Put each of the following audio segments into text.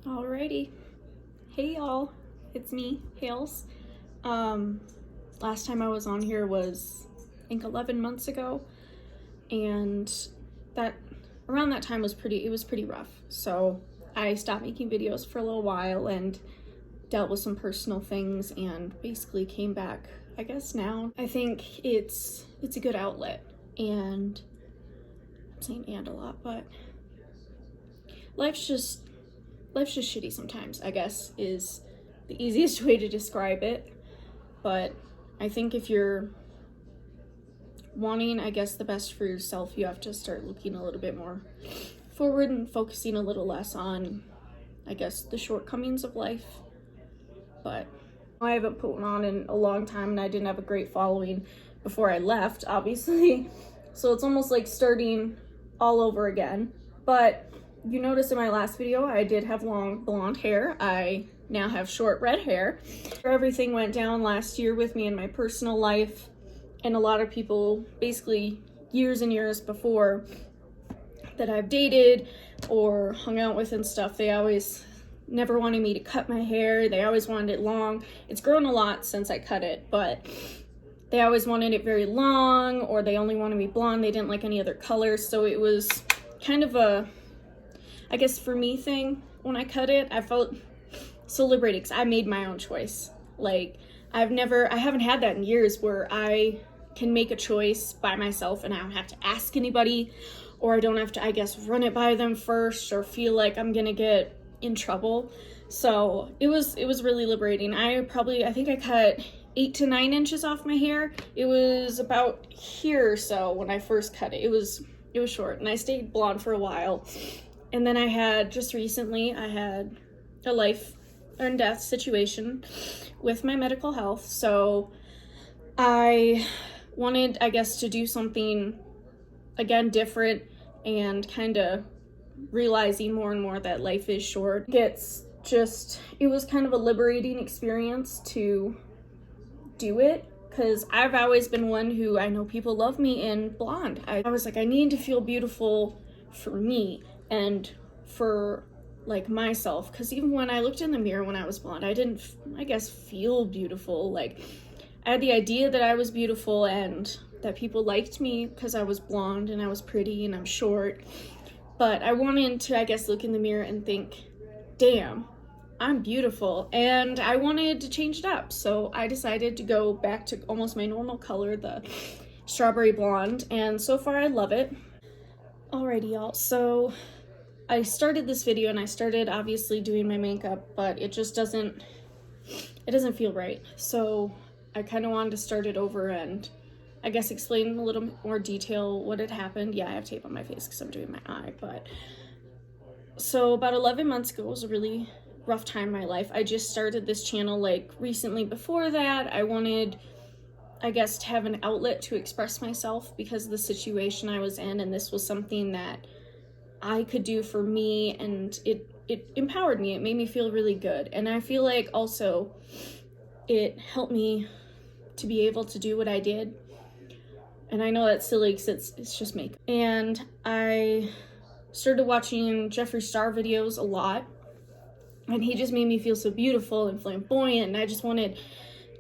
Alrighty. Hey y'all, it's me, Hales. Last time I was on here was, I think 11 months ago, and that around that time was it was pretty rough. So I stopped making videos for a little while and dealt with some personal things and basically came back, I guess now. I think it's a good outlet, and I'm saying and a lot, but life's just shitty sometimes, I guess, is the easiest way to describe it. But I think if you're wanting, I guess, the best for yourself, you have to start looking a little bit more forward and focusing a little less on, I guess, the shortcomings of life. But I haven't put one on in a long time, and I didn't have a great following before I left, obviously. So it's almost like starting all over again. But you noticed in my last video, I did have long blonde hair. I now have short red hair. Everything went down last year with me in my personal life, and a lot of people, basically years and years before that I've dated or hung out with and stuff, they always never wanted me to cut my hair. They always wanted it long. It's grown a lot since I cut it, but they always wanted it very long, or they only wanted me blonde. They didn't like any other colors. So it was kind of a, I guess, for me thing. When I cut it, I felt so liberated because I made my own choice. Like, I haven't had that in years where I can make a choice by myself and I don't have to ask anybody, or I don't have to, I guess, run it by them first or feel like I'm gonna get in trouble. So it was really liberating. I think I cut 8 to 9 inches off my hair. It was about here or so when I first cut it. It was short, and I stayed blonde for a while. And then just recently, I had a life and death situation with my medical health. So I wanted, I guess, to do something, again, different, and kind of realizing more and more that life is short. It was kind of a liberating experience to do it, because I've always been one who, I know people love me in blonde. I was like, I need to feel beautiful for me and for, like, myself, because even when I looked in the mirror when I was blonde, I didn't, I guess, feel beautiful. Like, I had the idea that I was beautiful and that people liked me because I was blonde and I was pretty and I'm short, but I wanted to, I guess, look in the mirror and think, damn, I'm beautiful, and I wanted to change it up. So I decided to go back to almost my normal color, the strawberry blonde, and so far I love it. Alrighty, y'all, so I started this video and I started obviously doing my makeup, but it doesn't feel right. So I kind of wanted to start it over and, I guess, explain in a little more detail what had happened. Yeah, I have tape on my face because I'm doing my eye, but so about 11 months ago was a really rough time in my life. I just started this channel like recently. Before that, I wanted, I guess, to have an outlet to express myself because of the situation I was in, and this was something that I could do for me, and it empowered me. It made me feel really good, and I feel like also it helped me to be able to do what I did. And I know that's silly because it's just makeup. And I started watching Jeffree Star videos a lot, and he just made me feel so beautiful and flamboyant, and I just wanted,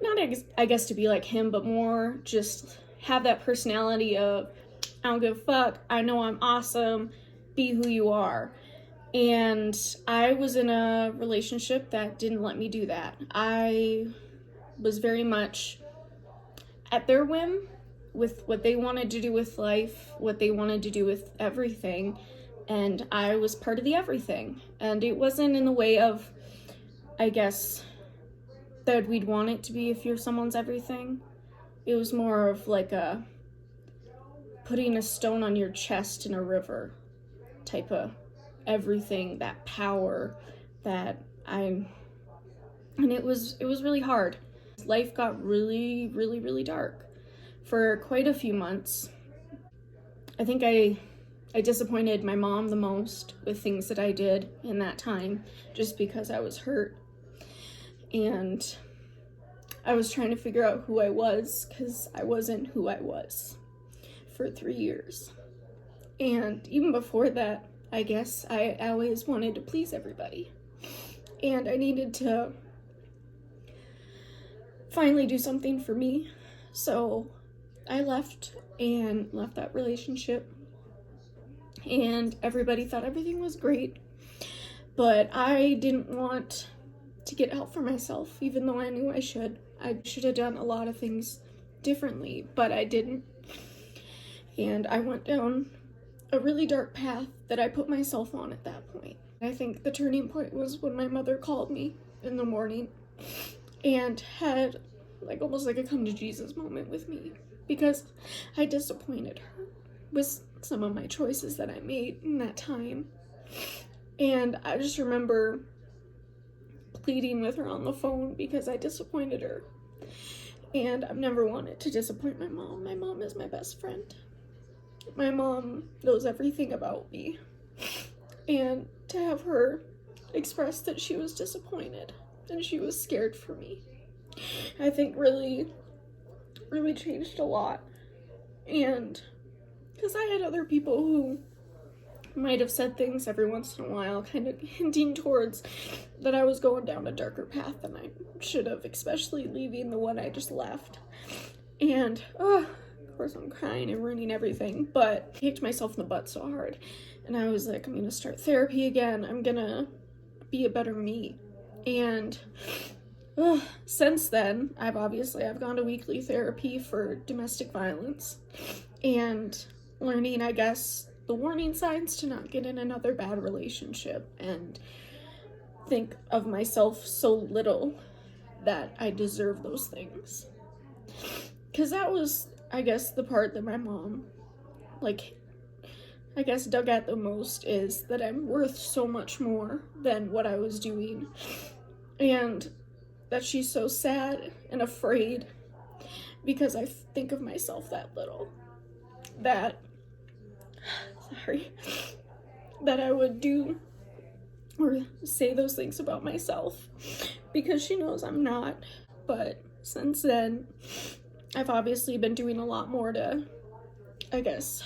not, I guess, to be like him, but more just have that personality of, I don't give a fuck, I know I'm awesome, be who you are. And I was in a relationship that didn't let me do that. I was very much at their whim with what they wanted to do with life, what they wanted to do with everything, and I was part of the everything. And it wasn't in the way of, I guess, that we'd want it to be if you're someone's everything. It was more of like a putting a stone on your chest in a river type of everything, that power that and it was really hard. Life got really, really, really dark for quite a few months. I think I disappointed my mom the most with things that I did in that time, just because I was hurt. And I was trying to figure out who I was, because I wasn't who I was for 3 years. And even before that, I guess I always wanted to please everybody. and I needed to finally do something for me. So I left that relationship, and everybody thought everything was great, but I didn't want to get help for myself, even though I knew I should. I should have done a lot of things differently, but I didn't. And I went down a really dark path that I put myself on at that point. I think the turning point was when my mother called me in the morning and had almost like a come to Jesus moment with me, because I disappointed her with some of my choices that I made in that time. And I just remember pleading with her on the phone because I disappointed her. And I've never wanted to disappoint my mom. My mom is my best friend. My mom knows everything about me. And to have her express that she was disappointed and she was scared for me, I think really changed a lot. And because I had other people who might have said things every once in a while, kind of hinting towards that I was going down a darker path than I should have, especially leaving the one I just left. And, of course I'm crying and ruining everything, but I kicked myself in the butt so hard. And I was like, I'm gonna start therapy again. I'm gonna be a better me. And since then, I've gone to weekly therapy for domestic violence and learning, I guess, the warning signs to not get in another bad relationship and think of myself so little that I deserve those things. Because that was, I guess, the part that my mom, dug at the most, is that I'm worth so much more than what I was doing. And that she's so sad and afraid because I think of myself that little. That I would do or say those things about myself, because she knows I'm not. But since then, I've obviously been doing a lot more to, I guess,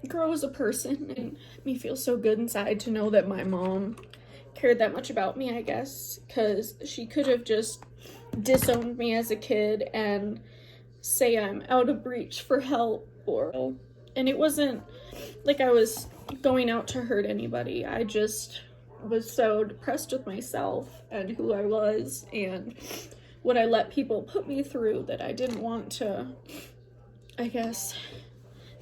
grow as a person, and me feel so good inside to know that my mom cared that much about me, I guess, because she could have just disowned me as a kid and say I'm out of reach for help, and it wasn't like I was going out to hurt anybody. I just was so depressed with myself and who I was and what I let people put me through that I didn't want to, I guess,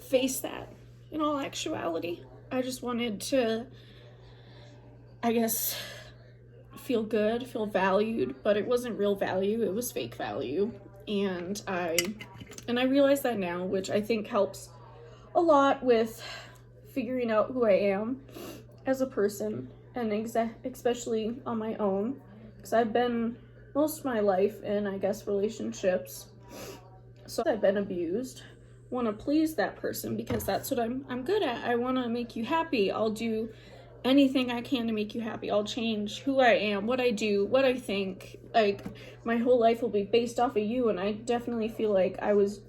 face that. In all actuality, I just wanted to, I guess, feel good, feel valued, but it wasn't real value, it was fake value. And I realize that now, which I think helps a lot with figuring out who I am as a person, and especially on my own, because I've been most of my life in, I guess, relationships, so I've been abused. Want to please that person because that's what I'm good at. I want to make you happy. I'll do anything I can to make you happy. I'll change who I am, what I do, what I think. Like, my whole life will be based off of you, and I definitely feel like I was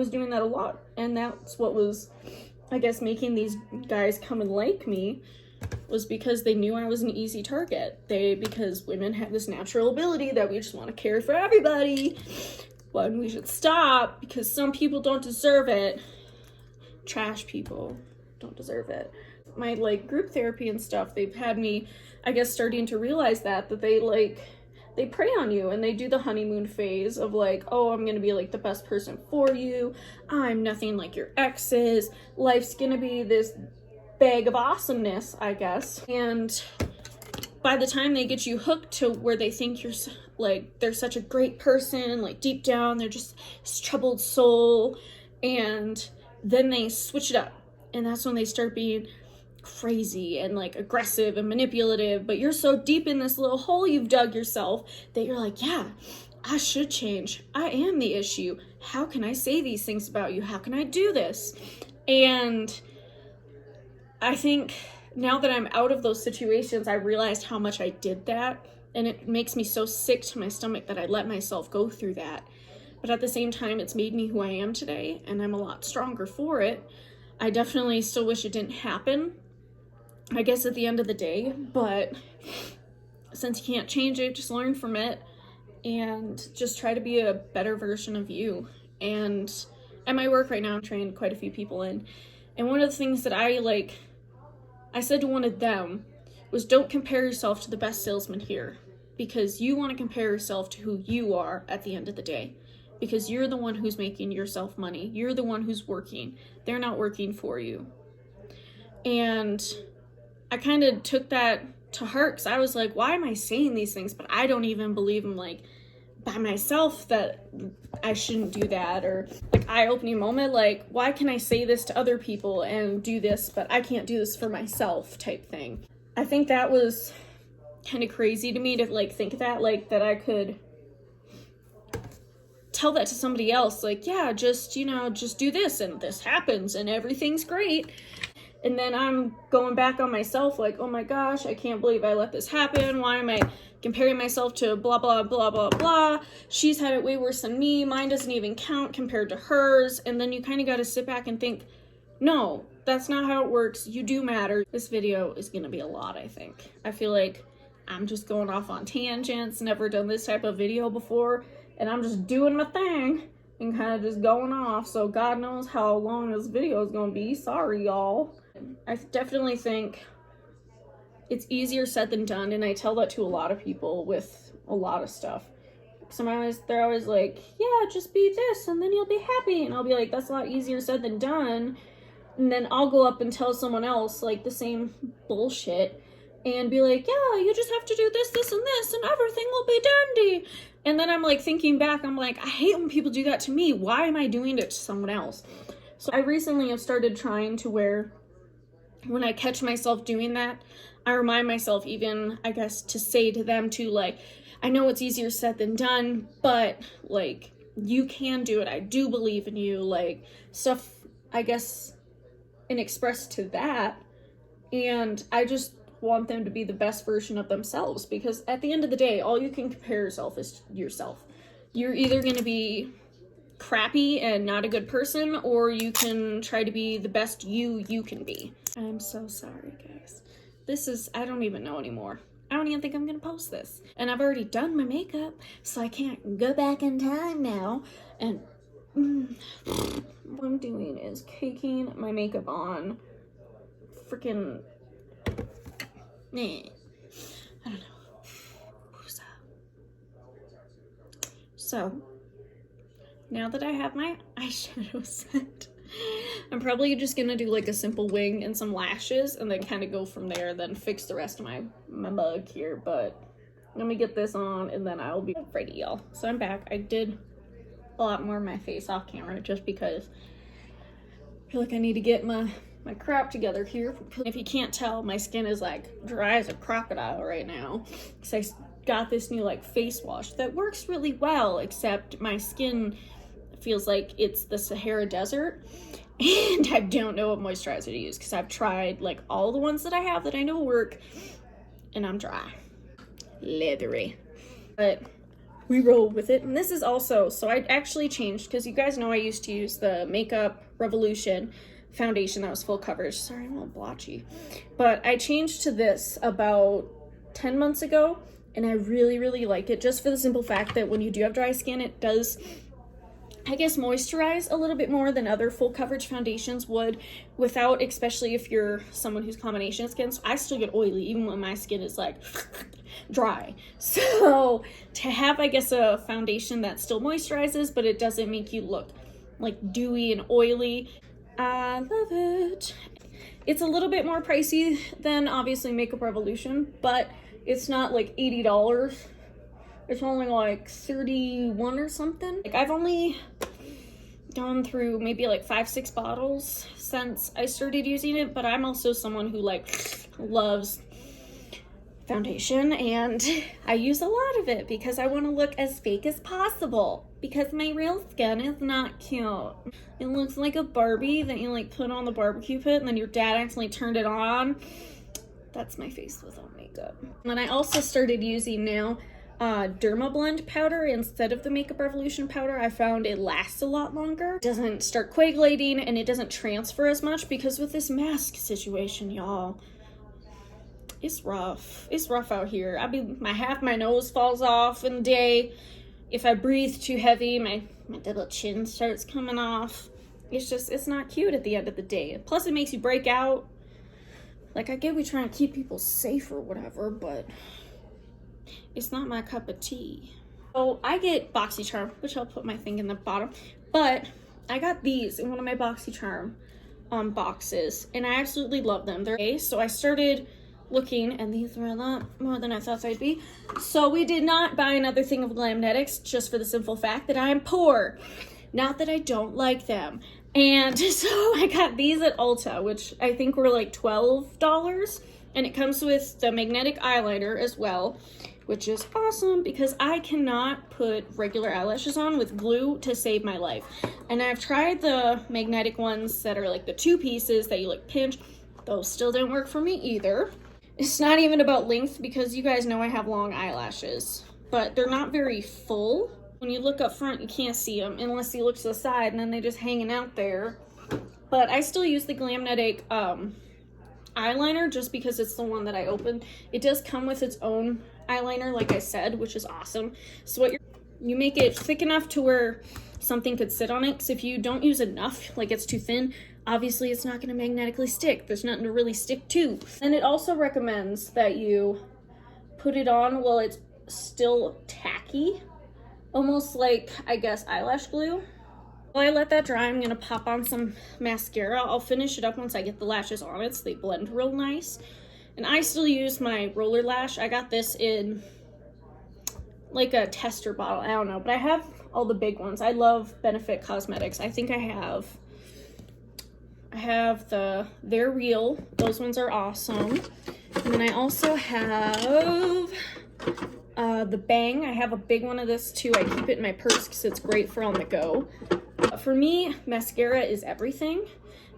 doing that a lot, and that's what was, I guess, making these guys come and like me, was because they knew I was an easy target. Because women have this natural ability that we just want to care for everybody, when we should stop because some people don't deserve it. Trash people don't deserve it. My group therapy and stuff, they've had me, I guess, starting to realize that they prey on you, and they do the honeymoon phase of oh, I'm gonna be the best person for you, I'm nothing like your exes, life's gonna be this bag of awesomeness, I guess. And by the time they get you hooked to where they think you're they're such a great person, deep down they're just this troubled soul, and then they switch it up, and that's when they start being crazy and aggressive and manipulative. But you're so deep in this little hole you've dug yourself that you're yeah, I should change. I am the issue. How can I say these things about you? How can I do this? And I think now that I'm out of those situations, I realized how much I did that, and it makes me so sick to my stomach that I let myself go through that. But at the same time, it's made me who I am today, and I'm a lot stronger for it. I definitely still wish it didn't happen, I guess, at the end of the day, but since you can't change it, just learn from it and just try to be a better version of you. And at my work right now, I'm training quite a few people in. And one of the things that I said to one of them was, don't compare yourself to the best salesman here, because you want to compare yourself to who you are at the end of the day, because you're the one who's making yourself money. You're the one who's working. They're not working for you. And I kind of took that to heart, because I was like, why am I saying these things? But I don't even believe them, like, by myself, that I shouldn't do that. Or like, eye-opening moment, like, why can I say this to other people and do this, but I can't do this for myself, type thing. I think that was kind of crazy to me to like think that, like, that I could tell that to somebody else, like, yeah, just, you know, just do this and this happens and everything's great. And then I'm going back on myself like, oh my gosh, I can't believe I let this happen. Why am I comparing myself to blah, blah, blah, blah, blah. She's had it way worse than me. Mine doesn't even count compared to hers. And then you kind of got to sit back and think, no, that's not how it works. You do matter. This video is going to be a lot, I think. I feel like I'm just going off on tangents, never done this type of video before, and I'm just doing my thing and kind of just going off. So God knows how long this video is going to be. Sorry, y'all. I definitely think it's easier said than done, and I tell that to a lot of people with a lot of stuff. They're always like, yeah, just be this and then you'll be happy. And I'll be like, that's a lot easier said than done. And then I'll go up and tell someone else like the same bullshit and be like, yeah, you just have to do this, this, and this, and everything will be dandy. And then I'm like thinking back, I'm like, I hate when people do that to me. Why am I doing it to someone else? So I recently have started trying to where when I catch myself doing that, I remind myself, even, I guess, to say to them too, like, I know it's easier said than done, but like, you can do it. I do believe in you, like, stuff, I guess, and express to that. And I just want them to be the best version of themselves, because at the end of the day, all you can compare yourself is yourself. You're either going to be crappy and not a good person, or you can try to be the best you can be. I'm so sorry, guys. I don't even know anymore. I don't even think I'm gonna post this. And I've already done my makeup, so I can't go back in time now. And what I'm doing is caking my makeup on. Freaking, I don't know. So, now that I have my eyeshadow set, I'm probably just gonna do like a simple wing and some lashes and then kind of go from there, then fix the rest of my mug here. But let me get this on and then I'll be ready, y'all. So I'm back. I did a lot more of my face off camera just because I feel like I need to get my crap together here. If you can't tell, my skin is like dry as a crocodile right now, because I got this new like face wash that works really well, except my skin feels like it's the Sahara Desert, and I don't know what moisturizer to use, because I've tried like all the ones that I have that I know work, and I'm dry, leathery, but we roll with it. And this is also, so I actually changed, because you guys know I used to use the Makeup Revolution foundation that was full coverage. Sorry, I'm a little blotchy, but I changed to this about 10 months ago, and I really like it, just for the simple fact that when you do have dry skin, it does, I guess, moisturize a little bit more than other full coverage foundations would, without, especially if you're someone who's combination skin. So I still get oily even when my skin is like dry. So to have, I guess, a foundation that still moisturizes, but it doesn't make you look like dewy and oily, I love it. It's a little bit more pricey than obviously Makeup Revolution, but it's not like $80. It's only like 31 or something. Like, I've only gone through maybe like 5-6 bottles since I started using it, but I'm also someone who like loves foundation, and I use a lot of it because I want to look as fake as possible, because my real skin is not cute. It looks like a Barbie that you like put on the barbecue pit and then your dad accidentally turned it on. That's my face without makeup. And I also started using now Dermablend powder instead of the Makeup Revolution powder. I found it lasts a lot longer, it doesn't start coagulating, and it doesn't transfer as much, because with this mask situation, y'all, it's rough. It's rough out here. Half my nose falls off in the day. If I breathe too heavy, my little chin starts coming off. It's not cute at the end of the day. Plus it makes you break out. Like, I get we try and keep people safe or whatever, but it's not my cup of tea. So I get BoxyCharm, which I'll put my thing in the bottom, but I got these in one of my BoxyCharm boxes, and I absolutely love them. So I started looking, and these were a lot more than I thought they'd be. So we did not buy another thing of Glamnetics, just for the simple fact that I'm poor. Not that I don't like them. And so I got these at Ulta, which I think were like $12. And it comes with the magnetic eyeliner as well, which is awesome because I cannot put regular eyelashes on with glue to save my life. And I've tried the magnetic ones that are like the 2 pieces that you like pinch. Those still didn't work for me either. It's not even about length because you guys know I have long eyelashes, but they're not very full. When you look up front, you can't see them unless you look to the side, and then they're just hanging out there. But I still use the Glamnetic eyeliner just because it's the one that I opened. It does come with its own eyeliner, like I said, which is awesome. So you make it thick enough to where something could sit on it, because if you don't use enough, like it's too thin, obviously it's not going to magnetically stick. There's nothing to really stick to. And it also recommends that you put it on while it's still tacky. Almost like, I guess, eyelash glue. While I let that dry, I'm gonna pop on some mascara. I'll finish it up once I get the lashes on it so they blend real nice. And I still use my roller lash. I got this in like a tester bottle, I don't know, but I have all the big ones. I love Benefit Cosmetics. I think I have They're Real. Those ones are awesome. And then I also have the Bang. I have a big one of this too. I keep it in my purse because it's great for on the go. For me, mascara is everything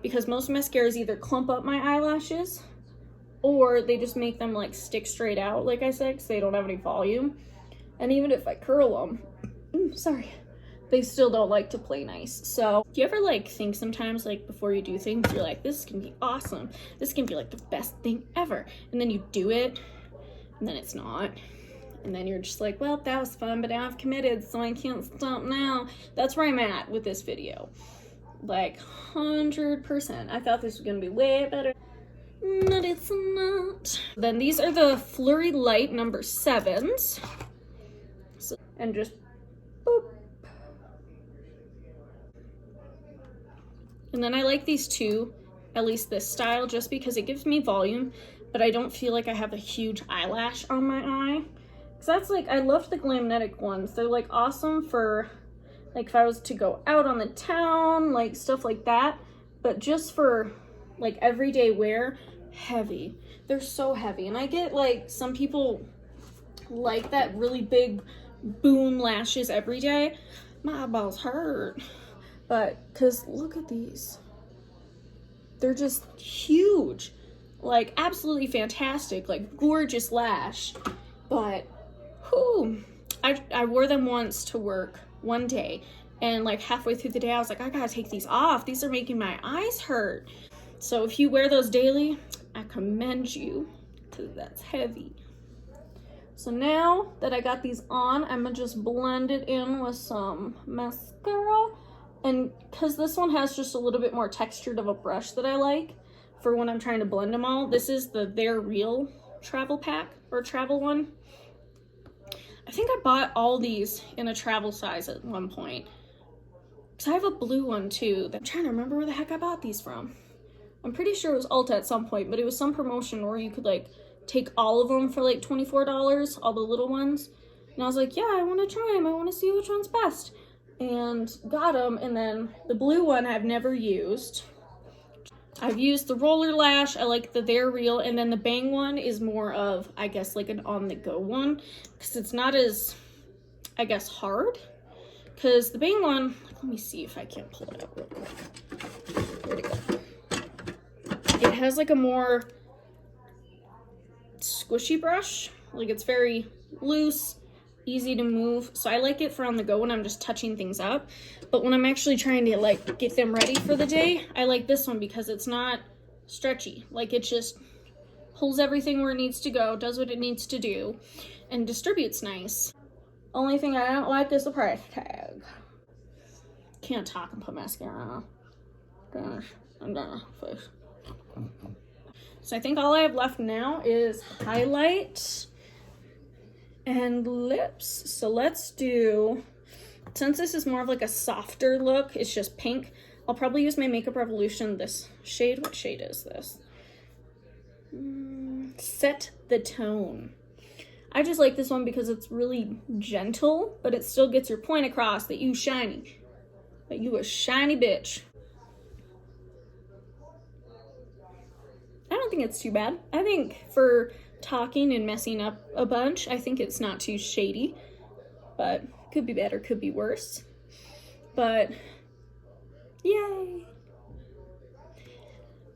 because most mascaras either clump up my eyelashes or they just make them like stick straight out, like I said, because they don't have any volume. And even if I curl them, they still don't like to play nice. So do you ever like think sometimes, like before you do things, you're like, this can be awesome, this can be like the best thing ever, and then you do it and then it's not? And then you're just like, well, that was fun, but now I've committed, so I can't stop now. That's where I'm at with this video. Like, 100%. I thought this was gonna be way better. But it's not. Then these are the Flurry Light number 7s. So, and just, boop. And then I like these two, at least this style, just because it gives me volume, but I don't feel like I have a huge eyelash on my eye. That's like, I love the Glamnetic ones. They're like awesome for like if I was to go out on the town, like stuff like that. But just for like everyday wear, heavy. They're so heavy. And I get like some people like that really big boom lashes every day. My eyeballs hurt. But cause look at these. They're just huge. Like absolutely fantastic. Like gorgeous lash. But whew, I wore them once to work one day, and like halfway through the day I was like, I gotta take these off, these are making my eyes hurt. So if you wear those daily, I commend you because that's heavy. So now that I got these on, I'm gonna just blend it in with some mascara, and because this one has just a little bit more textured of a brush that I like for when I'm trying to blend them all. This is the They're Real travel pack or travel one. I think I bought all these in a travel size at one point. Because I have a blue one too. I'm trying to remember where the heck I bought these from. I'm pretty sure it was Ulta at some point, but it was some promotion where you could like take all of them for like $24, all the little ones. And I was like, yeah, I want to try them. I want to see which one's best. And got them. And then the blue one I've never used. I've used the roller lash. I like the They're Real. And then the Bang one is more of, I guess, like an on-the-go one. Because it's not as, I guess, hard. Because the Bang one, let me see if I can pull it up real quick. Where'd it go? It has like a more squishy brush. Like it's very loose, easy to move. So I like it for on the go when I'm just touching things up. But when I'm actually trying to like get them ready for the day, I like this one because it's not stretchy. Like it just pulls everything where it needs to go, does what it needs to do, and distributes nice. Only thing I don't like is the price tag. Can't talk and put mascara on. Gosh, I'm done with face. So I think all I have left now is highlight and lips. So let's do, since this is more of like a softer look, it's just pink, I'll probably use my Makeup Revolution, this shade. What shade is this? Set the Tone. I just like this one because it's really gentle, but it still gets your point across that you shiny. That you a shiny bitch. I don't think it's too bad. I think for talking and messing up a bunch, I think it's not too shady. But could be better, could be worse. But yay.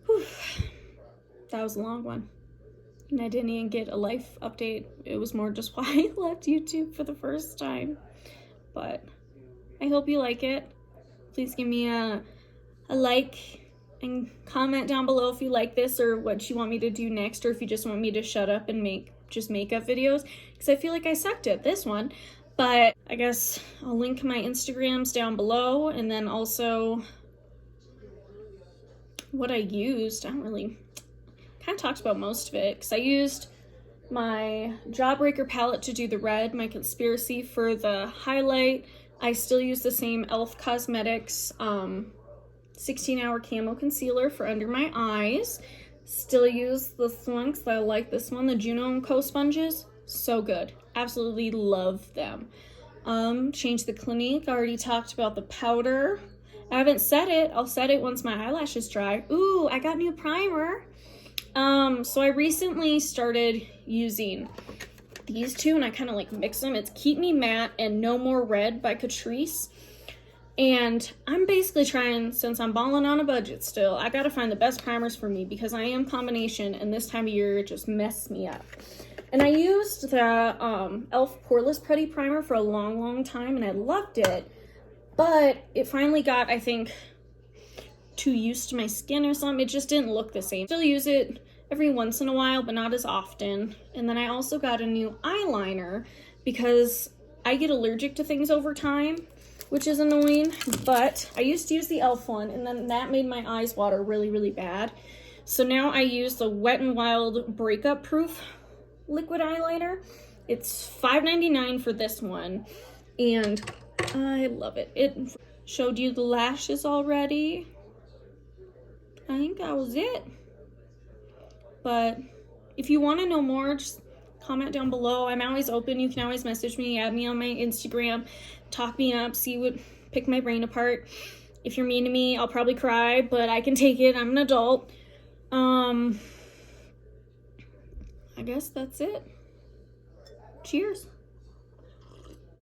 Whew. That was a long one. And I didn't even get a life update. It was more just why I left YouTube for the first time. But I hope you like it. Please give me a like and comment down below if you like this or what you want me to do next, or if you just want me to shut up and make just makeup videos, because I feel like I sucked at this one. But I guess I'll link my Instagrams down below, and then also what I used. I don't really, kind of talked about most of it, because I used my Jawbreaker palette to do the red, my Conspiracy for the highlight. I still use the same e.l.f. Cosmetics 16-hour camo concealer for under my eyes. Still use this one because I like this one, the Juno & Co sponges. So good. Absolutely love them. Change the Clinique. I already talked about the powder. I haven't set it. I'll set it once my eyelashes dry. Ooh, I got new primer. So I recently started using these two, and I kind of like mix them. It's Keep Me Matte and No More Red by Catrice. And I'm basically trying, since I'm balling on a budget still, I gotta find the best primers for me, because I am combination, and this time of year it just messed me up. And I used the e.l.f. Poreless Putty Primer for a long time, and I loved it. But it finally got, I think, too used to my skin or something. It just didn't look the same. Still use it every once in a while, but not as often. And then I also got a new eyeliner because I get allergic to things over time, which is annoying. But I used to use the e.l.f. one, and then that made my eyes water really bad. So now I use the Wet n Wild Breakup Proof liquid eyeliner. It's $5.99 for this one, and I love it. It showed you the lashes already. I think that was it. But if you want to know more, just comment down below. I'm always open. You can always message me, add me on my Instagram, talk me up, pick my brain apart. If you're mean to me, I'll probably cry, but I can take it. I'm an adult. I guess that's it. Cheers.